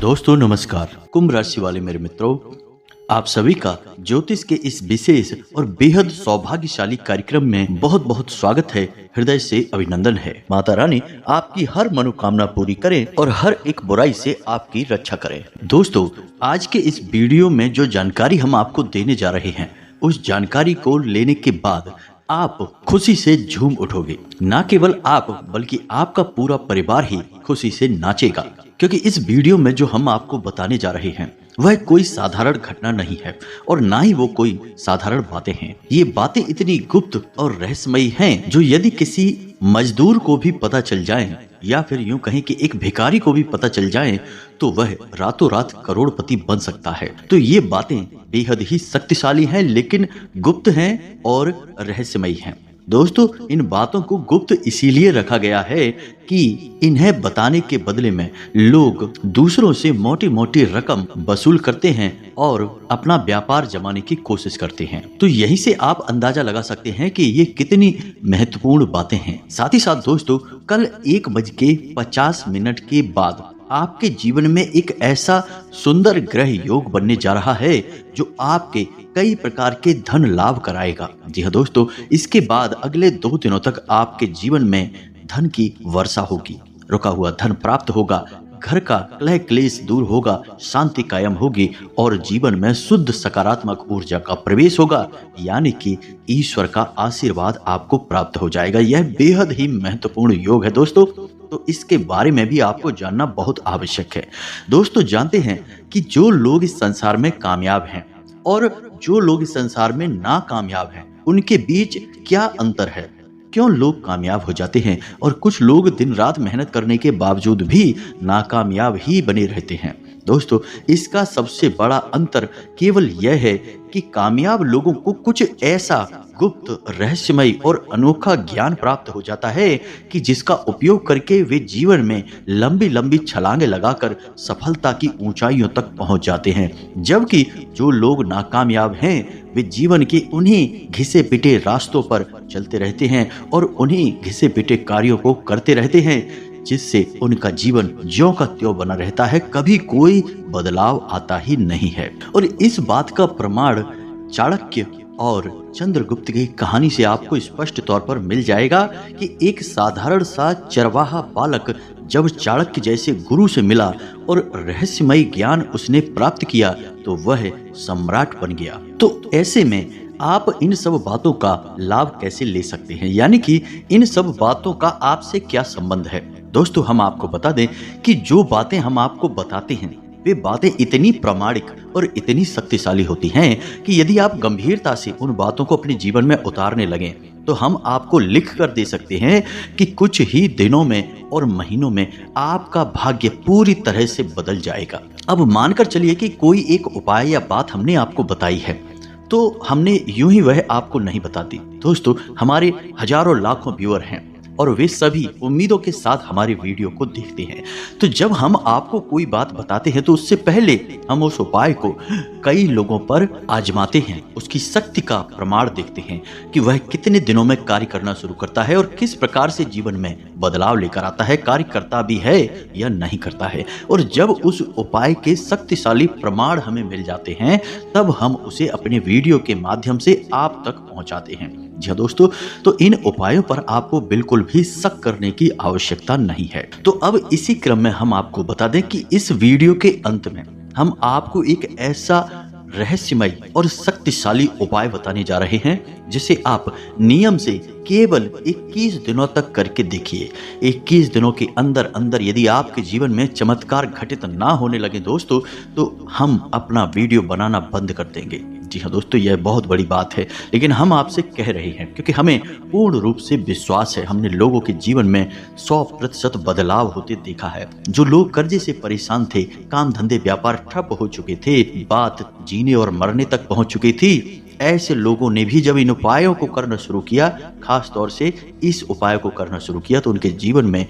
दोस्तों नमस्कार। कुंभ राशि वाले मेरे मित्रों, आप सभी का ज्योतिष के इस विशेष और बेहद सौभाग्यशाली कार्यक्रम में बहुत बहुत स्वागत है। हृदय से अभिनंदन है। माता रानी आपकी हर मनोकामना पूरी करें और हर एक बुराई से आपकी रक्षा करें। दोस्तों, आज के इस वीडियो में जो जानकारी हम आपको देने जा रहे हैं, उस जानकारी को लेने के बाद आप खुशी से झूम उठोगे। न केवल आप बल्कि आपका पूरा परिवार ही खुशी से नाचेगा, क्योंकि इस वीडियो में जो हम आपको बताने जा रहे हैं वह कोई साधारण घटना नहीं है और ना ही वो कोई साधारण बातें हैं। ये बातें इतनी गुप्त और रहस्यमयी हैं जो यदि किसी मजदूर को भी पता चल जाए या फिर यूं कहें कि एक भिखारी को भी पता चल जाए तो वह रातों रात करोड़पति बन सकता है। तो ये बातें बेहद ही शक्तिशाली हैं, लेकिन गुप्त हैं और रहस्यमयी हैं। दोस्तों, इन बातों को गुप्त इसीलिए रखा गया है कि इन्हें बताने के बदले में लोग दूसरों से मोटी मोटी रकम वसूल करते हैं और अपना व्यापार जमाने की कोशिश करते हैं। तो यहीं से आप अंदाजा लगा सकते हैं कि ये कितनी महत्वपूर्ण बातें हैं। साथ ही साथ दोस्तों, कल 1:50 के बाद आपके जीवन में एक ऐसा सुंदर ग्रह योग बनने जा रहा है जो आपके कई प्रकार के धन लाभ कराएगा। जी हाँ दोस्तों, इसके बाद अगले 2 दिनों तक आपके जीवन में धन की वर्षा होगी, रुका हुआ धन प्राप्त होगा, घर का कलह क्लेश दूर होगा, शांति कायम होगी और जीवन में शुद्ध सकारात्मक ऊर्जा का प्रवेश होगा, यानी कि ईश्वर का आशीर्वाद आपको प्राप्त हो जाएगा। यह बेहद ही महत्वपूर्ण योग है दोस्तों, तो इसके बारे में भी आपको जानना बहुत आवश्यक है। दोस्तों, जानते हैं कि जो लोग इस संसार में कामयाब हैं और जो लोग इस संसार में नाकामयाब हैं, उनके बीच क्या अंतर है? क्यों लोग कामयाब हो जाते हैं और कुछ लोग दिन रात मेहनत करने के बावजूद भी नाकामयाब ही बने रहते हैं? दोस्तों, इसका सबसे बड़ा अंतर केवल यह है कि कामयाब लोगों को कुछ ऐसा गुप्त, रहस्यमय और अनोखा ज्ञान प्राप्त हो जाता है कि जिसका उपयोग करके वे जीवन में लंबी लंबी छलांगे लगाकर सफलता की ऊंचाइयों तक पहुंच जाते हैं। जबकि जो लोग नाकामयाब हैं, वे जीवन के उन्हीं घिसे पिटे रास्तों पर चलते रहते हैं और उन्हीं घिसे पिटे कार्यों को करते रहते हैं, जिससे उनका जीवन ज्यों का त्यों बना रहता है, कभी कोई बदलाव आता ही नहीं है। और इस बात का प्रमाण चाणक्य और चंद्रगुप्त की कहानी से आपको स्पष्ट तौर पर मिल जाएगा कि एक साधारण सा चरवाहा बालक जब चाणक्य जैसे गुरु से मिला और रहस्यमय ज्ञान उसने प्राप्त किया तो वह सम्राट बन गया। तो ऐसे में आप इन सब बातों का लाभ कैसे ले सकते हैं, यानी कि इन सब बातों का आपसे क्या संबंध है? दोस्तों, हम आपको बता दें कि जो बातें हम आपको बताते हैं वे बातें इतनी प्रामाणिक और इतनी शक्तिशाली होती हैं कि यदि आप गंभीरता से उन बातों को अपने जीवन में उतारने लगें तो हम आपको लिख कर दे सकते हैं कि कुछ ही दिनों में और महीनों में आपका भाग्य पूरी तरह से बदल जाएगा। अब मानकर चलिए कि कोई एक उपाय या बात हमने आपको बताई है, तो हमने यूं ही वह आपको नहीं बताती। दोस्तों, हमारे हजारों लाखों व्यूअर हैं और वे सभी उम्मीदों के साथ हमारे वीडियो को देखते हैं। तो जब हम आपको कोई बात बताते हैं तो उससे पहले हम उस उपाय को कई लोगों पर आजमाते हैं, उसकी शक्ति का प्रमाण देखते हैं कि वह कितने दिनों में कार्य करना शुरू करता है और किस प्रकार से जीवन में बदलाव लेकर आता है, कार्य करता भी है या नहीं करता है। और जब उस उपाय के शक्तिशाली प्रमाण हमें मिल जाते हैं तब हम उसे अपने वीडियो के माध्यम से आप तक पहुंचाते हैं। जी हाँ दोस्तों, तो इन उपायों पर आपको बिल्कुल भी शक करने की आवश्यकता नहीं है। तो अब इसी क्रम में हम आपको बता दें कि इस वीडियो के अंत में हम आपको एक ऐसा रहस्यमय और शक्तिशाली उपाय बताने जा रहे हैं जिसे आप नियम से केवल 21 दिनों तक करके देखिए। 21 दिनों के अंदर अंदर यदि आपके जीवन में चमत्कार घटित ना होने लगे दोस्तों, तो हम अपना वीडियो बनाना बंद कर देंगे। जी हाँ दोस्तों, यह बहुत बड़ी बात है, लेकिन हम आपसे कह रहे हैं क्योंकि हमें पूर्ण रूप से विश्वास है। हमने लोगों के जीवन में 100% बदलाव होते देखा है। जो लोग कर्जे से परेशान थे, काम धंधे व्यापार ठप हो चुके थे, बात जीने और मरने तक पहुंच चुकी थी, ऐसे लोगों ने भी जब इन उपायों को करना शुरू किया, खास तौर से इस उपाय को करना शुरू किया, तो उनके जीवन में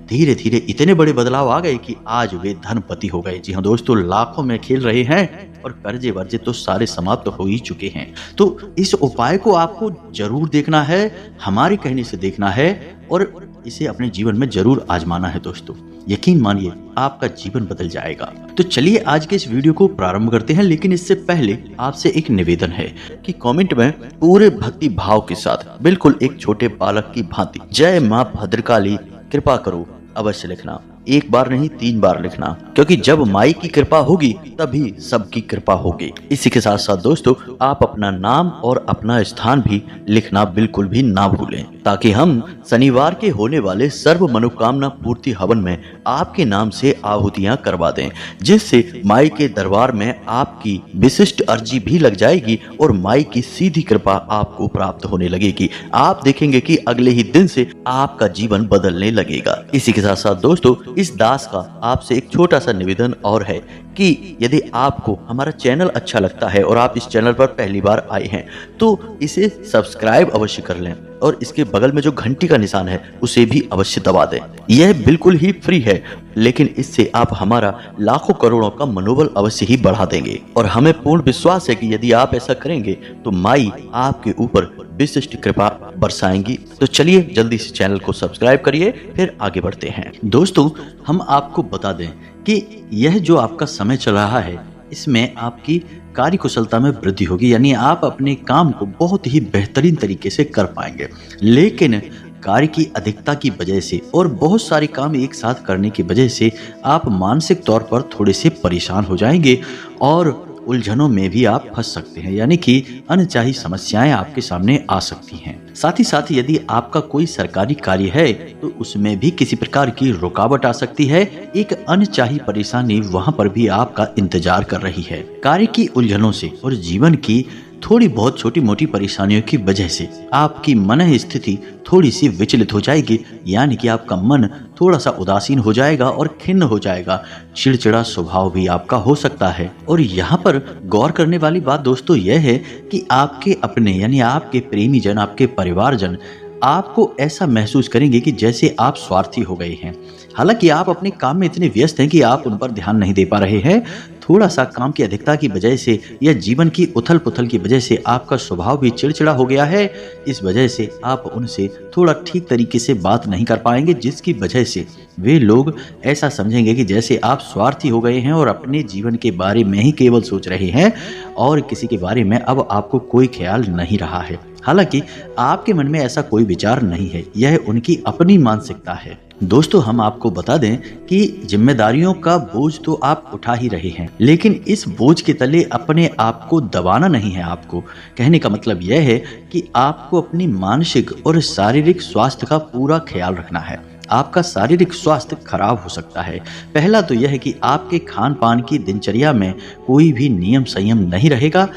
धीरे धीरे इतने बड़े बदलाव आ गए कि आज वे धनपति हो गए। जी हाँ दोस्तों, लाखों में खेल रहे हैं और कर्जे वर्जे तो सारे समाप्त हो ही चुके हैं। तो इस उपाय को आपको जरूर देखना है, हमारे कहने से देखना है और इसे अपने जीवन में जरूर आजमाना है दोस्तों। यकीन मानिए आपका जीवन बदल जाएगा। तो चलिए आज के इस वीडियो को प्रारंभ करते हैं, लेकिन इससे पहले आपसे एक निवेदन है कि कमेंट में पूरे भक्ति भाव के साथ बिल्कुल एक छोटे बालक की भांति जय मां भद्रकाली कृपा करो अवश्य लिखना। एक बार नहीं 3 बार लिखना, क्योंकि जब माई की कृपा होगी तभी सबकी कृपा होगी। इसी के साथ साथ दोस्तों आप अपना नाम और अपना स्थान भी लिखना बिल्कुल भी ना भूलें, ताकि हम शनिवार के होने वाले सर्व मनोकामना पूर्ति हवन में आपके नाम से आहुतियां करवा दें, जिससे माई के दरबार में आपकी विशिष्ट अर्जी भी लग जाएगी और माई की सीधी कृपा आपको प्राप्त होने लगेगी। आप देखेंगे कि अगले ही दिन से आपका जीवन बदलने लगेगा। इसी के साथ साथ दोस्तों इस दास का आपसे एक छोटा सा निवेदन और है कि यदि आपको हमारा चैनल अच्छा लगता है और आप इस चैनल पर पहली बार आए हैं तो इसे सब्सक्राइब अवश्य कर लें और इसके बगल में जो घंटी का निशान है उसे भी अवश्य दबा दें। यह बिल्कुल ही फ्री है, लेकिन इससे आप हमारा लाखों करोड़ों का मनोबल अवश्य ही बढ़ा देंगे और हमें पूर्ण विश्वास है कि यदि आप ऐसा करेंगे तो माई आपके ऊपर विशिष्ट कृपा बरसाएंगी। तो चलिए जल्दी से चैनल को सब्सक्राइब करिए, फिर आगे बढ़ते हैं। दोस्तों हम आपको बता दें कि यह जो आपका समय चल रहा है इसमें आपकी कार्य कुशलता में वृद्धि होगी, यानी आप अपने काम को बहुत ही बेहतरीन तरीके से कर पाएंगे। लेकिन कार्य की अधिकता की वजह से और बहुत सारे काम एक साथ करने की वजह से आप मानसिक तौर पर थोड़े से परेशान हो जाएंगे और उलझनों में भी आप फंस सकते हैं, यानी कि अनचाही समस्याएं आपके सामने आ सकती हैं। साथ ही यदि आपका कोई सरकारी कार्य है तो उसमें भी किसी प्रकार की रुकावट आ सकती है। एक अनचाही परेशानी वहां पर भी आपका इंतजार कर रही है। कार्य की उलझनों से और जीवन की थोड़ी बहुत छोटी मोटी परेशानियों की वजह से आपकी मन स्थिति थोड़ी सी विचलित हो जाएगी, यानी कि आपका मन थोड़ा सा उदासीन हो जाएगा और खिन्न हो जाएगा। चिड़चिड़ा स्वभाव भी आपका हो सकता है। और यहाँ पर गौर करने वाली बात दोस्तों यह है कि आपके अपने यानी आपके प्रेमी जन, आपके परिवारजन आपको ऐसा महसूस करेंगे कि जैसे आप स्वार्थी हो गए हैं। हालांकि आप अपने काम में इतने व्यस्त हैं कि आप उन पर ध्यान नहीं दे पा रहे हैं। थोड़ा सा काम की अधिकता की वजह से या जीवन की उथल पुथल की वजह से आपका स्वभाव भी चिड़चिड़ा हो गया है। इस वजह से आप उनसे थोड़ा ठीक तरीके से बात नहीं कर पाएंगे, जिसकी वजह से वे लोग ऐसा समझेंगे कि जैसे आप स्वार्थी हो गए हैं और अपने जीवन के बारे में ही केवल सोच रहे हैं और किसी के बारे में अब आपको कोई ख्याल नहीं रहा है। हालांकि आपके मन में ऐसा कोई विचार नहीं है, यह उनकी अपनी मानसिकता है। दोस्तों हम आपको बता दें कि जिम्मेदारियों का बोझ तो आप उठा ही रहे हैं, लेकिन इस बोझ के तले अपने आप को दबाना नहीं है। आपको कहने का मतलब यह है कि आपको अपनी मानसिक और शारीरिक स्वास्थ्य का पूरा ख्याल रखना है। आपका शारीरिक स्वास्थ्य खराब हो सकता है। पहला तो यह है कि आपके खान पान की दिनचर्या में कोई भी नियम संयम नहीं रहेगा।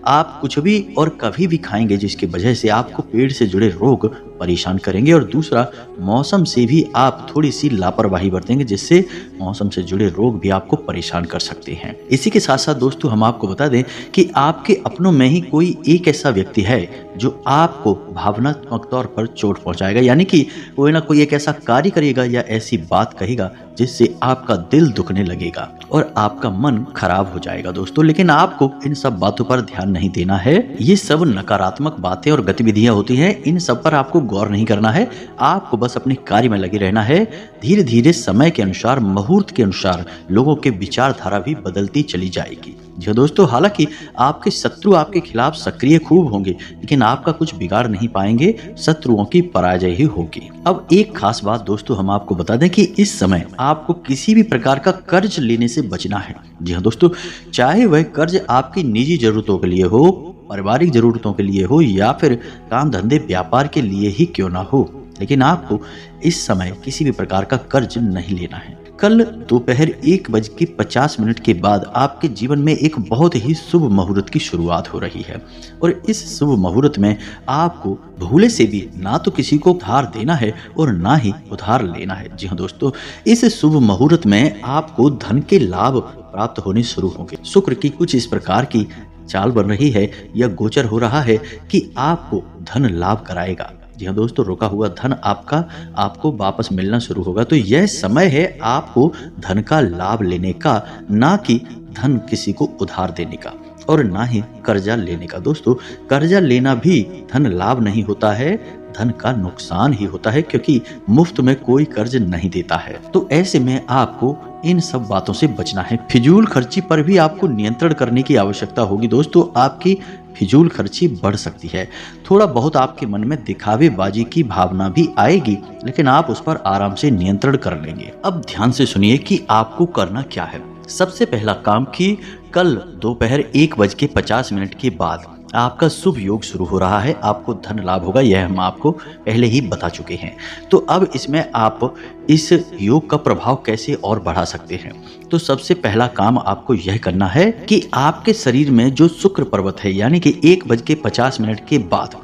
आप कुछ भी और कभी भी खाएंगे, जिसकी वजह से आपको पेट से जुड़े रोग परेशान करेंगे। और दूसरा, मौसम से भी आप थोड़ी सी लापरवाही बरतेंगे, जिससे मौसम से जुड़े रोग भी आपको परेशान कर सकते हैं। इसी के साथ साथ दोस्तों हम आपको बता दें कि आपके अपनों में ही कोई एक ऐसा व्यक्ति है जो आपको भावनात्मक तौर पर चोट पहुंचाएगा, यानी कि कोई ना कोई एक ऐसा कार्य करेगा या ऐसी बात कहेगा जिससे आपका दिल दुखने लगेगा और आपका मन खराब हो जाएगा दोस्तों। लेकिन आपको इन सब बातों पर ध्यान नहीं देना है। ये सब नकारात्मक बातें और गतिविधियां होती हैं, इन सब पर आपको गौर नहीं करना है। आपको बस अपने कार्य में लगे रहना है। धीरे धीरे समय के अनुसार, मुहूर्त के अनुसार लोगों के विचारधारा भी बदलती चली जाएगी। जी दोस्तों, हालांकि आपके शत्रु आपके खिलाफ सक्रिय खूब होंगे, लेकिन आपका कुछ बिगाड़ नहीं पाएंगे। शत्रुओं की पराजय ही होगी। अब एक खास बात दोस्तों हम आपको बता दें कि इस समय आपको किसी भी प्रकार का कर्ज लेने से बचना है। जी हाँ दोस्तों, चाहे वह कर्ज आपकी निजी जरूरतों के लिए हो, पारिवारिक जरूरतों के लिए हो या फिर काम धंधे व्यापार के लिए ही क्यों ना हो, लेकिन आपको इस समय किसी भी प्रकार का कर्ज नहीं लेना है। कल दोपहर 1:50 के बाद आपके जीवन में एक बहुत ही शुभ मुहूर्त की शुरुआत हो रही है और इस शुभ मुहूर्त में आपको भूले से भी ना तो किसी को उधार देना है और ना ही उधार लेना है। जी हाँ दोस्तों, इस शुभ मुहूर्त में आपको धन के लाभ प्राप्त होने शुरू होंगे। शुक्र की कुछ इस प्रकार की चाल बन रही है या गोचर हो रहा है कि आपको धन लाभ कराएगा। जी हाँ दोस्तों, रुका हुआ धन आपको वापस मिलना शुरू होगा। तो यह समय है आपको धन का लाभ लेने का, ना कि धन किसी को उधार देने का और ना ही कर्जा लेने का। दोस्तों, कर्जा लेना भी धन लाभ नहीं होता है। धन का नुकसान ही होता है, क्योंकि मुफ्त में कोई कर्ज नहीं देता है। तो ऐसे में आपको इन सब बातों से बचना है। फिजूल खर्ची पर भी आपको नियंत्रण करने की आवश्यकता होगी दोस्तों। आपकी फिजूल खर्ची बढ़ सकती है। थोड़ा बहुत आपके मन में दिखावेबाजी की भावना भी आएगी, लेकिन आप उस पर आराम से नियंत्रण कर लेंगे। अब ध्यान से सुनिए कि आपको करना क्या है। सबसे पहला काम कि कल दोपहर 1:50 के बाद आपका शुभ योग शुरू हो रहा है, आपको धन लाभ होगा, यह हम आपको पहले ही बता चुके हैं। तो अब इसमें आप इस योग का प्रभाव कैसे और बढ़ा सकते हैं। तो सबसे पहला काम आपको यह करना है कि आपके शरीर में जो शुक्र पर्वत है, यानी कि 1:50 के बाद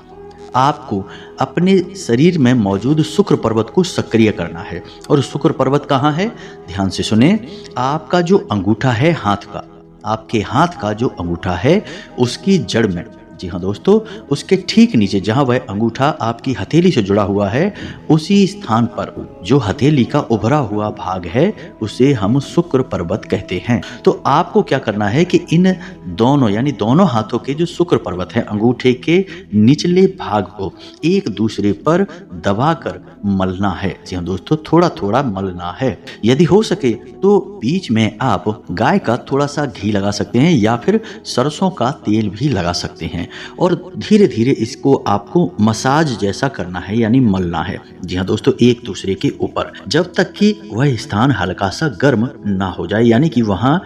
आपको अपने शरीर में मौजूद शुक्र पर्वत को सक्रिय करना है। और शुक्र पर्वत कहाँ है, ध्यान से सुने। आपका जो अंगूठा है हाथ का, आपके हाथ का जो अंगूठा है उसकी जड़ में, जी हाँ दोस्तों, उसके ठीक नीचे जहां वह अंगूठा आपकी हथेली से जुड़ा हुआ है, उसी स्थान पर जो हथेली का उभरा हुआ भाग है उसे हम शुक्र पर्वत कहते हैं। तो आपको क्या करना है कि इन दोनों यानी दोनों हाथों के जो शुक्र पर्वत है, अंगूठे के निचले भाग को एक दूसरे पर दबाकर मलना है। जी हाँ दोस्तों, थोड़ा थोड़ा मलना है। यदि हो सके तो बीच में आप गाय का थोड़ा सा घी लगा सकते हैं या फिर सरसों का तेल भी लगा सकते हैं, और धीरे धीरे इसको आपको मसाज जैसा करना है, यानी मलना है। जी हाँ दोस्तों, एक दूसरे के ऊपर, जब तक कि वह स्थान हल्का सा गर्म ना हो जाए, यानी कि वहां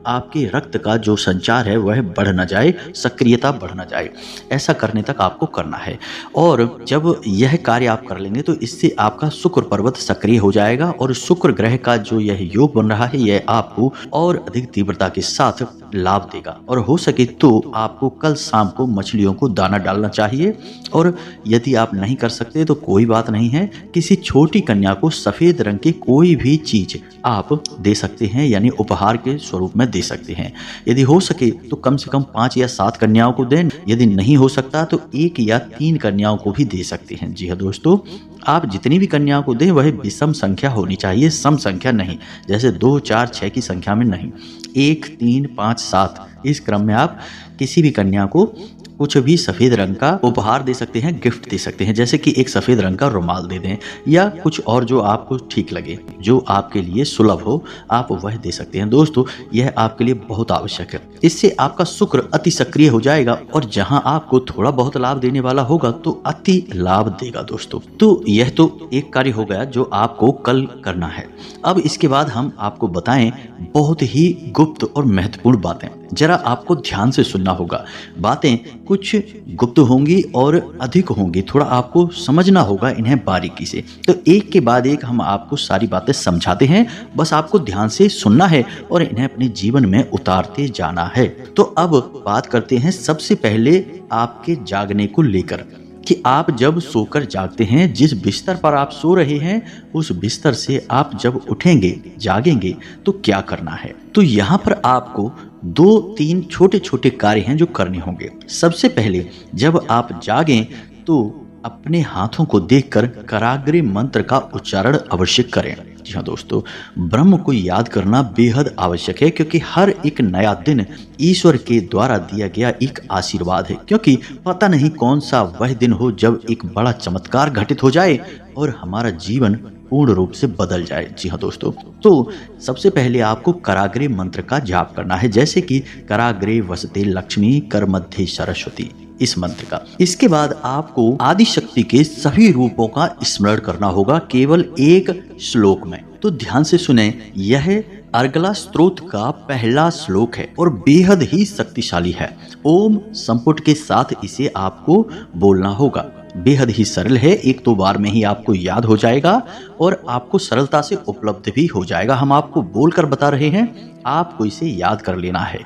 आपके रक्त का जो संचार है वह बढ़ न जाए, सक्रियता बढ़ न जाए। ऐसा करने तक आपको करना है। और जब यह कार्य आप कर लेंगे तो इससे आपका शुक्र पर्वत सक्रिय हो जाएगा, और शुक्र ग्रह का जो यह योग बन रहा है यह आपको और अधिक तीव्रता के साथ लाभ देगा। और हो सके तो आपको कल शाम को मछलियों को दाना डालना चाहिए। और यदि आप नहीं कर सकते तो कोई बात नहीं है, किसी छोटी कन्या को सफेद रंग की कोई भी चीज आप दे सकते हैं, यानी उपहार के स्वरूप में दे सकते हैं। यदि हो सके तो कम से कम 5 या 7 कन्याओं को दें। यदि नहीं हो सकता तो 1 या 3 कन्याओं को भी दे सकते हैं। जी हाँ दोस्तों, आप जितनी भी कन्याओं को दें वह विषम संख्या होनी चाहिए, सम संख्या नहीं, जैसे 2, 4, 6 की संख्या में नहीं। 1, 3, 5, 7 इस क्रम में आप किसी भी कन्या को कुछ भी सफेद रंग का उपहार दे सकते हैं, गिफ्ट दे सकते हैं, जैसे कि एक सफेद रंग का रुमाल दे दें या कुछ और जो आपको ठीक लगे, जो आपके लिए सुलभ हो, आप वह दे सकते हैं। दोस्तों, यह आपके लिए बहुत आवश्यक है। इससे आपका शुक्र अति सक्रिय हो जाएगा, और जहां आपको थोड़ा बहुत लाभ देने वाला होगा तो अति लाभ देगा दोस्तों। तो यह तो एक कार्य हो गया जो आपको कल करना है। अब इसके बाद हम आपको बताएं बहुत ही गुप्त और महत्वपूर्ण बातें। जरा आपको ध्यान से सुनना होगा। बातें कुछ गुप्त होंगी और अधिक होंगी, थोड़ा आपको समझना होगा इन्हें बारीकी से। तो एक के बाद एक हम आपको सारी बातें समझाते हैं, बस आपको ध्यान से सुनना है और इन्हें अपने जीवन में उतारते जाना है। तो अब बात करते हैं सबसे पहले आपके जागने को लेकर, कि आप जब सोकर जागते हैं, जिस बिस्तर पर आप सो रहे हैं उस बिस्तर से आप जब उठेंगे, जागेंगे, तो क्या करना है। तो यहाँ पर आपको 2-3 छोटे छोटे कार्य हैं जो करने होंगे। सबसे पहले जब आप जागें तो अपने हाथों को देखकर कराग्रे मंत्र का उच्चारण अवश्य करें। जी हाँ दोस्तों, ब्रह्म को याद करना बेहद आवश्यक है, क्योंकि हर एक नया दिन ईश्वर के द्वारा दिया गया एक आशीर्वाद है। क्योंकि पता नहीं कौन सा वह दिन हो जब एक बड़ा चमत्कार घटित हो जाए और हमारा जीवन पूर्ण रूप से बदल जाए। जी हाँ दोस्तों, तो सबसे पहले आपको कराग्रे मंत्र का जाप करना है, जैसे कि कराग्रे वसते लक्ष्मी कर मध्य सरस्वती, इस मंत्र का। इसके बाद आपको आदि शक्ति के सभी रूपों का स्मरण करना होगा, केवल एक श्लोक में। तो ध्यान से सुने, यह अर्गला स्तोत्र का पहला श्लोक है और बेहद ही शक्तिशाली है। ओम संपुट के साथ इसे आपको बोलना होगा। बेहद ही सरल है, 1-2 बार में ही आपको याद हो जाएगा और आपको सरलता से उपलब्ध भी हो जाएगा। हम आपको बोलकर बता रहे हैं, आपको इसे याद कर लेना है।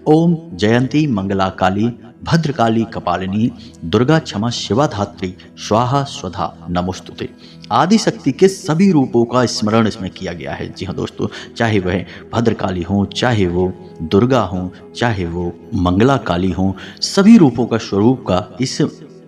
ओम जयंती मंगला काली भद्रकाली कपालिनी दुर्गा क्षमा शिवा धात्री स्वाहा स्वधा नमोस्तुते। आदि शक्ति के सभी रूपों का स्मरण इसमें किया गया है। जी हाँ दोस्तों, चाहे वह भद्रकाली हो, चाहे वो दुर्गा हो, चाहे वो मंगला काली हो, सभी रूपों का स्वरूप का इस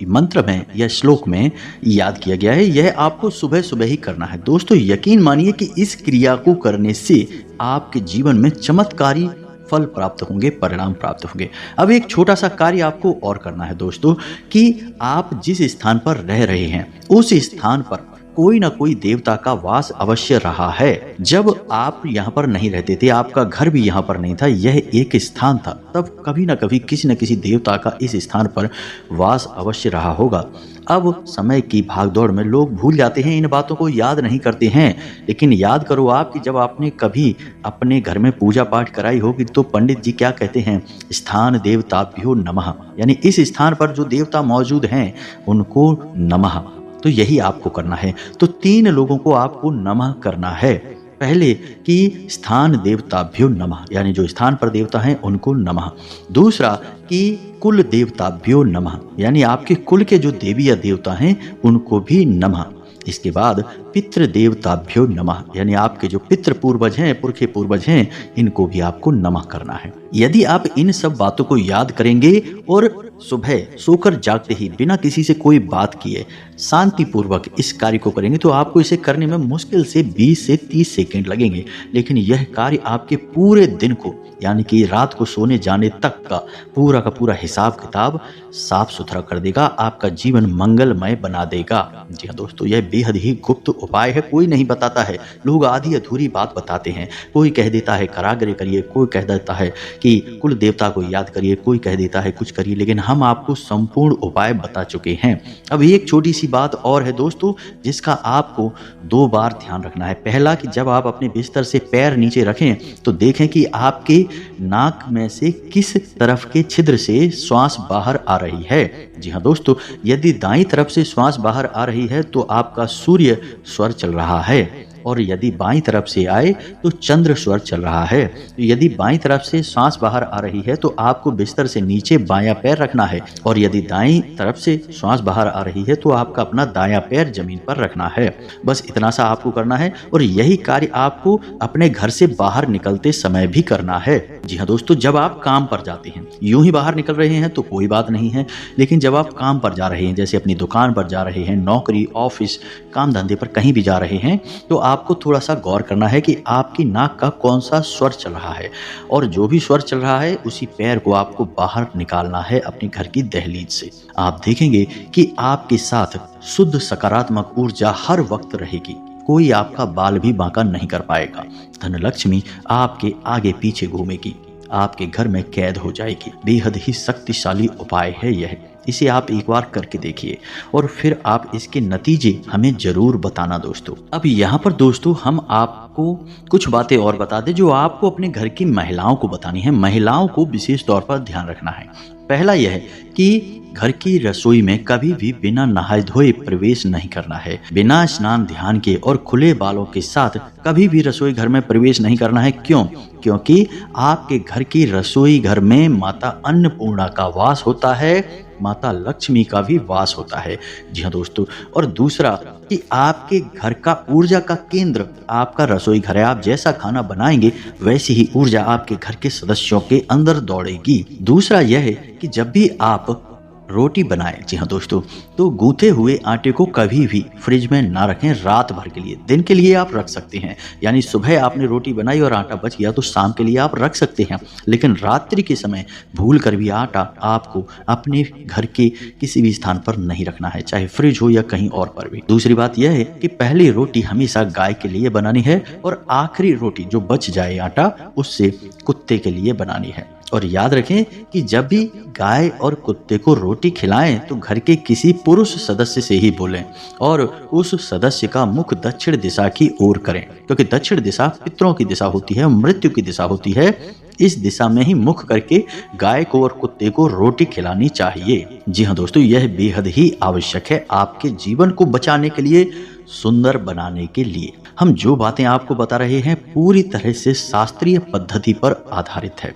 मंत्र में या श्लोक में याद किया गया है। यह आपको सुबह सुबह ही करना है। दोस्तों, यकीन मानिए कि इस क्रिया को करने से आपके जीवन में चमत्कारी फल प्राप्त होंगे, परिणाम प्राप्त होंगे। अब एक छोटा सा कार्य आपको और करना है दोस्तों, कि आप जिस स्थान पर रह रहे हैं उस स्थान पर कोई ना कोई देवता का वास अवश्य रहा है। जब आप यहाँ पर नहीं रहते थे, आपका घर भी यहाँ पर नहीं था, यह एक स्थान था, तब कभी ना कभी किसी न किसी देवता का इस स्थान पर वास अवश्य रहा होगा। अब समय की भागदौड़ में लोग भूल जाते हैं, इन बातों को याद नहीं करते हैं। लेकिन याद करो आप कि जब आपने कभी अपने घर में पूजा पाठ कराई होगी तो पंडित जी क्या कहते हैं, स्थान देवताभ्यो नमः, यानी इस स्थान पर जो देवता मौजूद हैं उनको नमः। तो यही आपको करना है। तो 3 लोगों को आपको नमः करना है। पहले कि स्थान देवताभ्यो नमः, यानी जो स्थान पर देवता हैं उनको नमः। दूसरा कि कुल देवताभ्यो नमः, यानी आपके कुल के जो देवी या देवता हैं उनको भी नमः। इसके बाद पितृ देवताभ्यो नमः, यानी आपके जो पितृ पूर्वज हैं, पुरखे पूर्वज हैं, इनको भी आपको नमः करना है। यदि आप इन सब बातों को याद करेंगे और सुबह सोकर जागते ही बिना किसी से कोई बात किए शांतिपूर्वक इस कार्य को करेंगे तो आपको इसे करने में मुश्किल से 20 से 30 सेकंड लगेंगे, लेकिन यह कार्य आपके पूरे दिन को, यानी कि रात को सोने जाने तक का पूरा हिसाब किताब साफ सुथरा कर देगा, आपका जीवन मंगलमय बना देगा। जी हाँ दोस्तों, यह बेहद ही गुप्त उपाय है, कोई नहीं बताता है। लोग आधी अधूरी बात बताते हैं, कोई कह देता है कराग्रे करिए, कोई कह देता है कि कुल देवता को याद करिए, कोई कह देता है कुछ करिए, लेकिन हम आपको संपूर्ण उपाय बता चुके हैं। अब एक छोटी सी बात और है दोस्तों, जिसका आपको 2 बार ध्यान रखना है। पहला कि जब आप अपने बिस्तर से पैर नीचे रखें तो देखें कि आपके नाक में से किस तरफ के छिद्र से श्वास बाहर आ रही है। जी हाँ दोस्तों, यदि दाईं तरफ से श्वास बाहर आ रही है तो आपका सूर्य स्वर चल रहा है, और यदि बाईं तरफ से आए तो चंद्र स्वर चल रहा है। तो यदि बाईं तरफ से सांस बाहर आ रही है तो आपको बिस्तर से नीचे बायां पैर रखना है, और यदि दाईं तरफ से सांस बाहर आ रही है तो आपका अपना दायां पैर जमीन पर रखना है। बस इतना सा आपको करना है, और यही कार्य आपको अपने घर से बाहर निकलते समय भी करना है। जी हाँ दोस्तों, जब आप काम पर जाते हैं, यूं ही बाहर निकल रहे हैं तो कोई बात नहीं है, लेकिन जब आप काम पर जा रहे हैं, जैसे अपनी दुकान पर जा रहे हैं, नौकरी, ऑफिस, काम धंधे पर कहीं भी जा रहे हैं, तो आपको थोड़ा सा गौर करना है कि आपकी नाक का कौन सा स्वर चल रहा है, और जो भी स्वर चल रहा है उसी पैर को आपको बाहर निकालना है अपने घर की दहलीज से। आप देखेंगे कि आपके साथ शुद्ध सकारात्मक ऊर्जा हर वक्त रहेगी, कोई आपका बाल भी बांका नहीं कर पाएगा। धनलक्ष्मी आपके आगे पीछे घूमेगी, आपके घर में कैद हो जाएगी। बेहद ही शक्तिशाली उपाय है यह, इसे आप एक बार करके देखिए और फिर आप इसके नतीजे हमें जरूर बताना दोस्तों। अब यहाँ पर दोस्तों हम आपको कुछ बातें और बता दें जो आपको अपने घर की महिलाओं को बतानी है। महिलाओं को विशेष तौर पर ध्यान रखना है। पहला यह है कि घर की रसोई में कभी भी बिना नहाए धोए प्रवेश नहीं करना है। बिना स्नान ध्यान के और खुले बालों के साथ कभी भी रसोई घर में प्रवेश नहीं करना है। क्यों? क्योंकि आपके घर की रसोई घर में माता अन्नपूर्णा का वास होता है, माता लक्ष्मी का भी वास होता है। जी हाँ दोस्तों, और दूसरा कि आपके घर का ऊर्जा का केंद्र आपका रसोई घर है। आप जैसा खाना बनाएंगे वैसी ही ऊर्जा आपके घर के सदस्यों के अंदर दौड़ेगी। दूसरा यह है कि जब भी आप रोटी बनाएं, जी हाँ दोस्तों, तो गूंथे हुए आटे को कभी भी फ्रिज में ना रखें रात भर के लिए। दिन के लिए आप रख सकते हैं, यानी सुबह आपने रोटी बनाई और आटा बच गया तो शाम के लिए आप रख सकते हैं, लेकिन रात्रि के समय भूल कर भी आटा आपको अपने घर के किसी भी स्थान पर नहीं रखना है, चाहे फ्रिज हो या कहीं और पर भी। दूसरी बात यह है कि पहली रोटी हमेशा गाय के लिए बनानी है और आखिरी रोटी जो बच जाए आटा उससे कुत्ते के लिए बनानी है। और याद रखें कि जब भी गाय और कुत्ते को रोटी खिलाएं तो घर के किसी पुरुष सदस्य से ही बोलें और उस सदस्य का मुख दक्षिण दिशा की ओर करें, क्योंकि दक्षिण दिशा पितरों की दिशा होती है, मृत्यु की दिशा होती है। इस दिशा में ही मुख करके गाय को और कुत्ते को रोटी खिलानी चाहिए। जी हाँ दोस्तों, यह बेहद ही आवश्यक है आपके जीवन को बचाने के लिए, सुंदर बनाने के लिए। हम जो बातें आपको बता रहे हैं पूरी तरह से शास्त्रीय पद्धति पर आधारित है।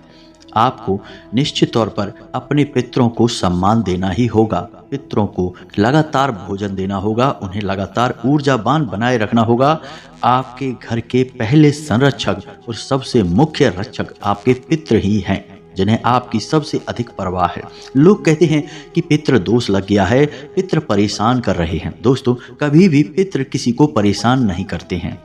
आपको निश्चित तौर पर अपने पितरों को सम्मान देना ही होगा, पितरों को लगातार भोजन देना होगा, उन्हें लगातार ऊर्जावान बनाए रखना होगा। आपके घर के पहले संरक्षक और सबसे मुख्य रक्षक आपके पितर ही हैं, जिन्हें आपकी सबसे अधिक परवाह है। लोग कहते हैं कि पितृ दोष लग गया है, पितृ परेशान कर रहे हैं। दोस्तों, कभी भी पितृ किसी को परेशान नहीं करते हैं।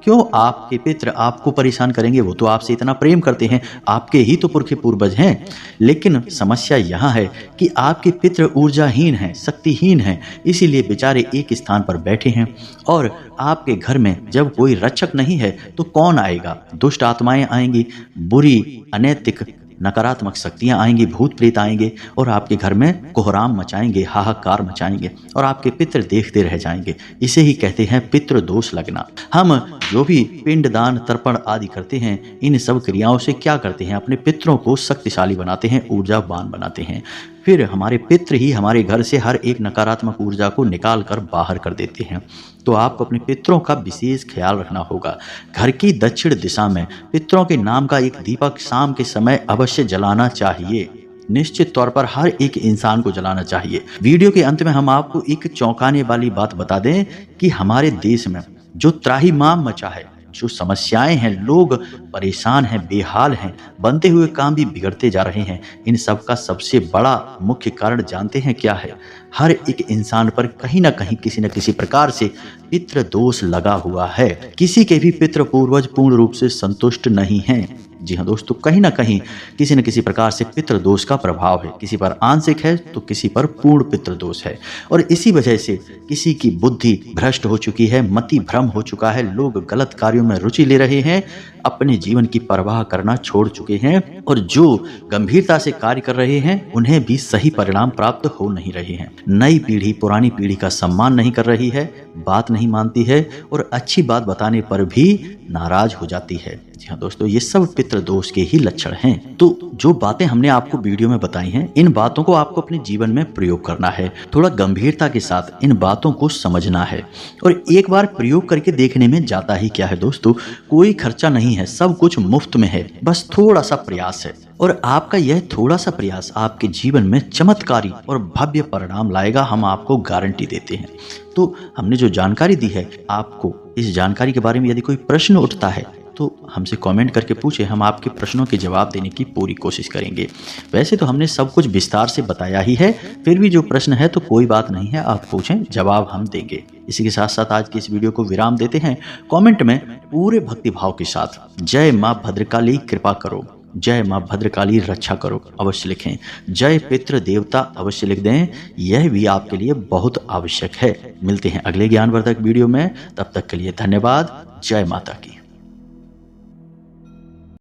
क्यों आपके पितृ आपको परेशान करेंगे? वो तो आपसे इतना प्रेम करते हैं, आपके ही तो पुरखे पूर्वज हैं। लेकिन समस्या यहाँ है कि आपके पितृ ऊर्जाहीन हैं, शक्तिहीन हैं, इसीलिए बेचारे एक स्थान पर बैठे हैं। और आपके घर में जब कोई रक्षक नहीं है तो कौन आएगा? दुष्ट आत्माएं आएंगी, बुरी अनैतिक नकारात्मक शक्तियां आएंगी, भूत प्रेत आएंगे और आपके घर में कोहराम मचाएंगे, हाहाकार मचाएंगे और आपके पितृ देखते रह जाएंगे। इसे ही कहते हैं पितृ दोष लगना। हम जो भी पिंडदान तर्पण आदि करते हैं, इन सब क्रियाओं से क्या करते हैं? अपने पितरों को शक्तिशाली बनाते हैं, ऊर्जावान बनाते हैं। फिर हमारे पितृ ही हमारे घर से हर एक नकारात्मक ऊर्जा को निकाल कर बाहर कर देते हैं। तो आपको अपने पितरों का विशेष ख्याल रखना होगा। घर की दक्षिण दिशा में पितरों के नाम का एक दीपक शाम के समय अवश्य जलाना चाहिए। निश्चित तौर पर हर एक इंसान को जलाना चाहिए। वीडियो के अंत में हम आपको एक चौंकाने वाली बात बता दें कि हमारे देश में जो त्राहिमाम मचा है, जो समस्याएं हैं, लोग परेशान हैं, बेहाल हैं, बनते हुए काम भी बिगड़ते जा रहे हैं, इन सब का सबसे बड़ा मुख्य कारण जानते हैं क्या है? हर एक इंसान पर कहीं ना कहीं किसी न किसी प्रकार से पितृ दोष लगा हुआ है। किसी के भी पितृ पूर्वज पूर्ण रूप से संतुष्ट नहीं हैं। जी हाँ दोस्तों, कहीं ना कहीं किसी न किसी प्रकार से पितृ दोष का प्रभाव है। किसी पर आंशिक है तो किसी पर पूर्ण पितृ दोष है। और इसी वजह से किसी की बुद्धि भ्रष्ट हो चुकी है, मति भ्रम हो चुका है, लोग गलत कार्यों में रुचि ले रहे हैं, अपने जीवन की परवाह करना छोड़ चुके हैं और जो गंभीरता से कार्य कर रहे हैं उन्हें भी सही परिणाम प्राप्त हो नहीं रहे हैं। नई पीढ़ी पुरानी पीढ़ी का सम्मान नहीं कर रही है, बात नहीं मानती है और अच्छी बात बताने पर भी नाराज हो जाती है। जी हाँ दोस्तों, ये सब पितृ दोष के ही लक्षण हैं। तो जो बातें हमने आपको वीडियो में बताई हैं, इन बातों को आपको अपने जीवन में प्रयोग करना है। थोड़ा गंभीरता के साथ इन बातों को समझना है और एक बार प्रयोग करके देखने में जाता ही क्या है दोस्तों, कोई खर्चा नहीं है, सब कुछ मुफ्त में है, बस थोड़ा सा प्रयास है। और आपका यह थोड़ा सा प्रयास आपके जीवन में चमत्कारी और भव्य परिणाम लाएगा, हम आपको गारंटी देते हैं। तो हमने जो जानकारी दी है आपको, इस जानकारी के बारे में यदि कोई प्रश्न उठता है तो हमसे कमेंट करके पूछे, हम आपके प्रश्नों के जवाब देने की पूरी कोशिश करेंगे। वैसे तो हमने सब कुछ विस्तार से बताया ही है, फिर भी जो प्रश्न है तो कोई बात नहीं है, आप पूछें, जवाब हम देंगे। इसी के साथ साथ आज की इस वीडियो को विराम देते हैं। कमेंट में पूरे भक्तिभाव के साथ जय माँ भद्रकाली कृपा करो, जय माँ भद्रकाली रक्षा करो अवश्य लिखें। जय पितृ देवता अवश्य लिख दें, यह भी आपके लिए बहुत आवश्यक है। मिलते हैं अगले ज्ञानवर्धक वीडियो में, तब तक के लिए धन्यवाद। जय माता की।